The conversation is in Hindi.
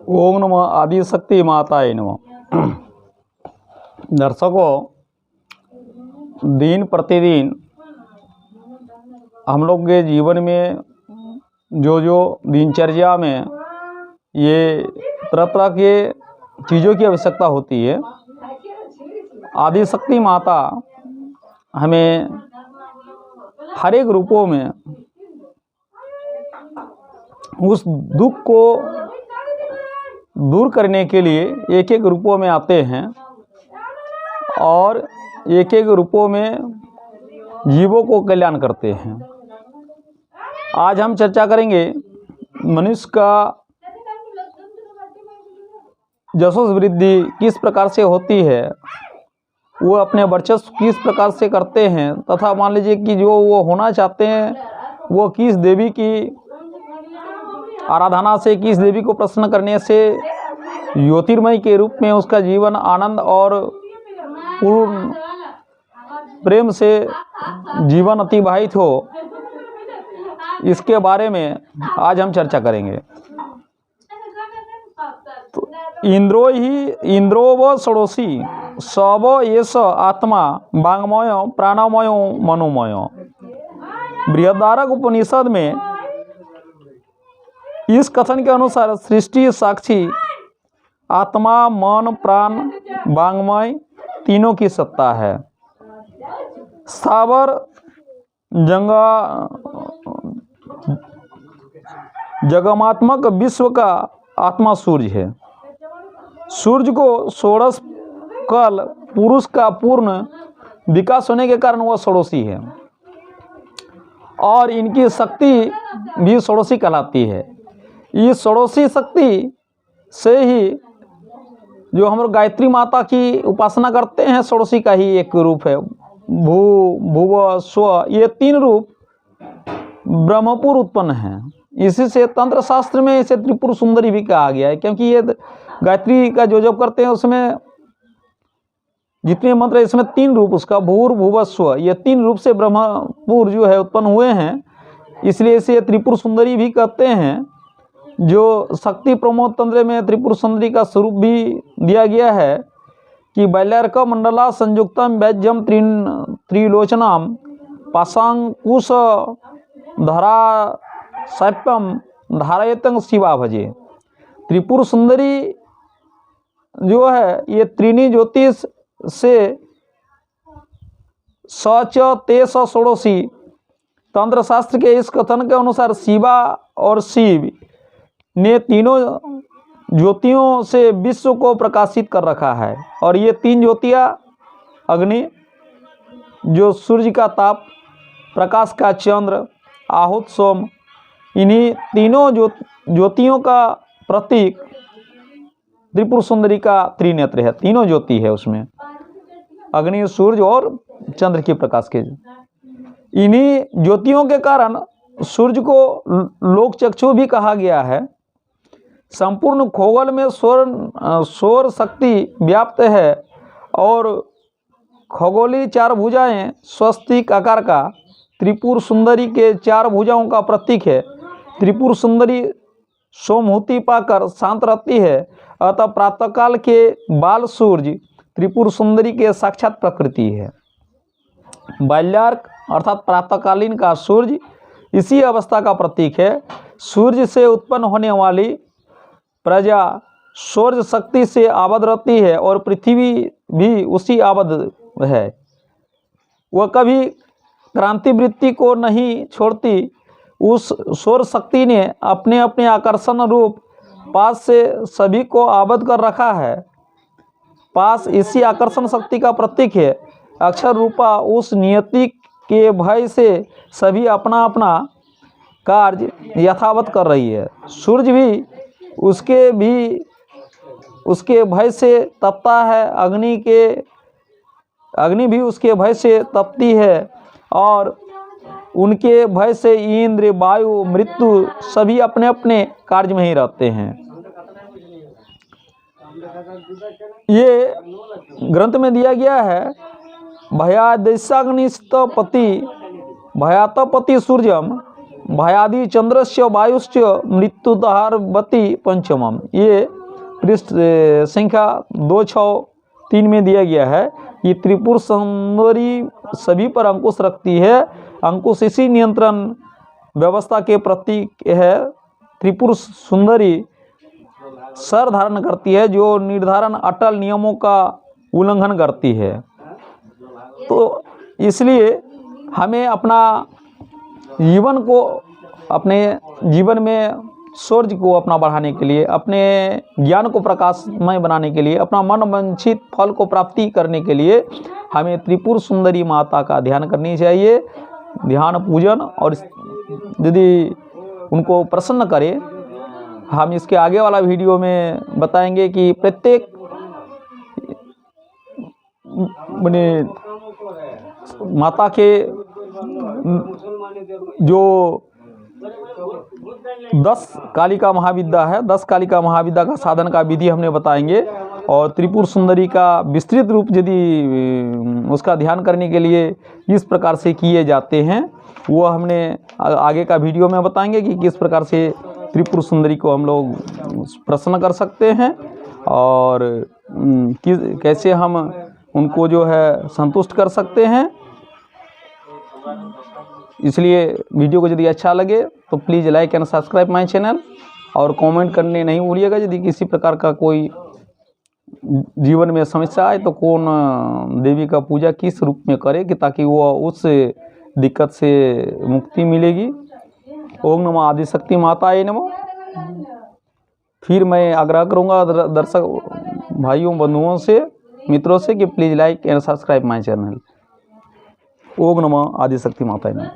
ओम नमः आदिशक्ति माताय नमः। दर्शकों, दिन प्रतिदिन हम लोग के जीवन में जो दिनचर्या में ये तरह तरह के चीज़ों की आवश्यकता होती है। आदिशक्ति माता हमें हर एक रूपों में उस दुख को दूर करने के लिए एक एक रूपों में आते हैं और एक एक रूपों में जीवों को कल्याण करते हैं। आज हम चर्चा करेंगे मनुष्य का यशस्वी वृद्धि किस प्रकार से होती है, वो अपने वर्चस्व किस प्रकार से करते हैं, तथा मान लीजिए कि जो वो होना चाहते हैं वो किस देवी की आराधना से, किस देवी को प्रसन्न करने से ज्योतिर्मय के रूप में उसका जीवन आनंद और पूर्ण प्रेम से जीवन अतिबाहित हो, इसके बारे में आज हम चर्चा करेंगे। तो इंद्रो व षोडशी सब एष आत्मा वांगमय प्राणमय मनोमय। बृहदारण्यक उपनिषद में इस कथन के अनुसार सृष्टि साक्षी आत्मा, मन, प्राण, वांगमय तीनों की सत्ता है। स्थावर जगमात्मक विश्व का आत्मा सूर्य है। सूर्य को षोडश कल पुरुष का पूर्ण विकास होने के कारण वह षोडशी है और इनकी शक्ति भी षोडशी कहलाती है। इस षोडशी शक्ति से ही जो हम लोग गायत्री माता की उपासना करते हैं, षोडशी का ही एक रूप है। भुव स्व, ये तीन रूप ब्रह्मपुर उत्पन्न हैं। इसी से तंत्र शास्त्र में इसे त्रिपुर सुंदरी भी कहा गया है, क्योंकि ये गायत्री का जो जप करते हैं उसमें जितने मंत्र है इसमें तीन रूप, उसका भूर्भुवस्व, ये तीन रूप से ब्रह्मपुर जो है उत्पन्न हुए हैं, इसलिए इसे त्रिपुर सुंदरी भी कहते हैं। जो शक्ति प्रमोद तंत्र में त्रिपुर सुंदरी का स्वरूप भी दिया गया है कि बैल्यार्क मंडला संयुक्तम वैज्यम त्रिलोचनाम पाशांकुश धरा सैप्यम धारयतंग शिवा भजे। त्रिपुर सुंदरी जो है ये त्रिनी ज्योतिष से सच तेस षोडशी तंत्र शास्त्र के इस कथन के अनुसार शिवा और शिव ने तीनों ज्योतियों से विश्व को प्रकाशित कर रखा है। और ये तीन ज्योतियाँ अग्नि, जो सूर्य का ताप, प्रकाश का चंद्र, आहुत सोम, इन्हीं तीनों ज्योतियों का प्रतीक त्रिपुर सुंदरी का त्रिनेत्र है। तीनों ज्योति है उसमें, अग्नि, सूर्य और चंद्र के प्रकाश के। इन्हीं ज्योतियों के कारण सूर्य को लोक चक्षु भी कहा गया है। संपूर्ण खगोल में सौर शक्ति व्याप्त है और खगोलीय चार भुजाएं स्वस्तिक आकार का त्रिपुर सुंदरी के चार भुजाओं का प्रतीक है। त्रिपुर सुंदरी सोमहुति पाकर शांत रहती है, अतः प्रातःकाल के बाल सूर्य त्रिपुर सुंदरी के साक्षात प्रकृति है। बाल्यार्क अर्थात प्रातःकालीन का सूर्य इसी अवस्था का प्रतीक है। सूर्य से उत्पन्न होने वाली प्रजा सौर शक्ति से आबद्ध रहती है और पृथ्वी भी उसी आबद्ध है। वह कभी क्रांति वृत्ति को नहीं छोड़ती। उस सौर शक्ति ने अपने अपने आकर्षण रूप पास से सभी को आबद्ध कर रखा है। पास इसी आकर्षण शक्ति का प्रतीक है। अक्षर रूपा उस नियति के भय से सभी अपना अपना कार्य यथावत कर रही है। सूर्य भी उसके भय से तपता है, अग्नि भी उसके भय से तपती है और उनके भय से इंद्र, वायु, मृत्यु सभी अपने अपने कार्य में ही रहते हैं। ये ग्रंथ में दिया गया है, भयादेशाग्निस्तपति भयातपति सूर्यम भयादि चंद्रस्य वायुश्च मृत्युदाहारवती पंचमम। ये पृष्ठ संख्या 263 में दिया गया है। ये त्रिपुर सुंदरी सभी पर अंकुश रखती है। अंकुश इसी नियंत्रण व्यवस्था के प्रतीक है। त्रिपुर सुंदरी सर धारण करती है जो निर्धारण अटल नियमों का उल्लंघन करती है। तो इसलिए हमें अपना जीवन को, अपने जीवन में सूर्य को अपना बढ़ाने के लिए, अपने ज्ञान को प्रकाशमय बनाने के लिए, अपना मन वांछित फल को प्राप्ति करने के लिए हमें त्रिपुर सुंदरी माता का ध्यान करनी चाहिए। ध्यान पूजन, और यदि उनको प्रसन्न करें, हम इसके आगे वाला वीडियो में बताएंगे कि प्रत्येक माने माता के जो 10 कालिका महाविद्या है, 10 कालिका महाविद्या का साधन का विधि हमने बताएंगे। और त्रिपुर सुंदरी का विस्तृत रूप यदि उसका ध्यान करने के लिए किस प्रकार से किए जाते हैं वो हमने आगे का वीडियो में बताएंगे कि किस प्रकार से त्रिपुर सुंदरी को हम लोग प्रसन्न कर सकते हैं और कैसे हम उनको जो है संतुष्ट कर सकते हैं। इसलिए वीडियो को यदि अच्छा लगे तो please like and subscribe my channel, और कमेंट करने नहीं भूलिएगा। यदि किसी प्रकार का कोई जीवन में समस्या आए तो कौन देवी का पूजा किस रूप में करे कि ताकि वो उस दिक्कत से मुक्ति मिलेगी। ओम नमः आदिशक्ति माताये नमः। फिर मैं आग्रह करूँगा दर्शक भाइयों, बंधुओं से, मित्रों से कि please like and subscribe my channel. ओम नमः आदिशक्ति माताये नमः।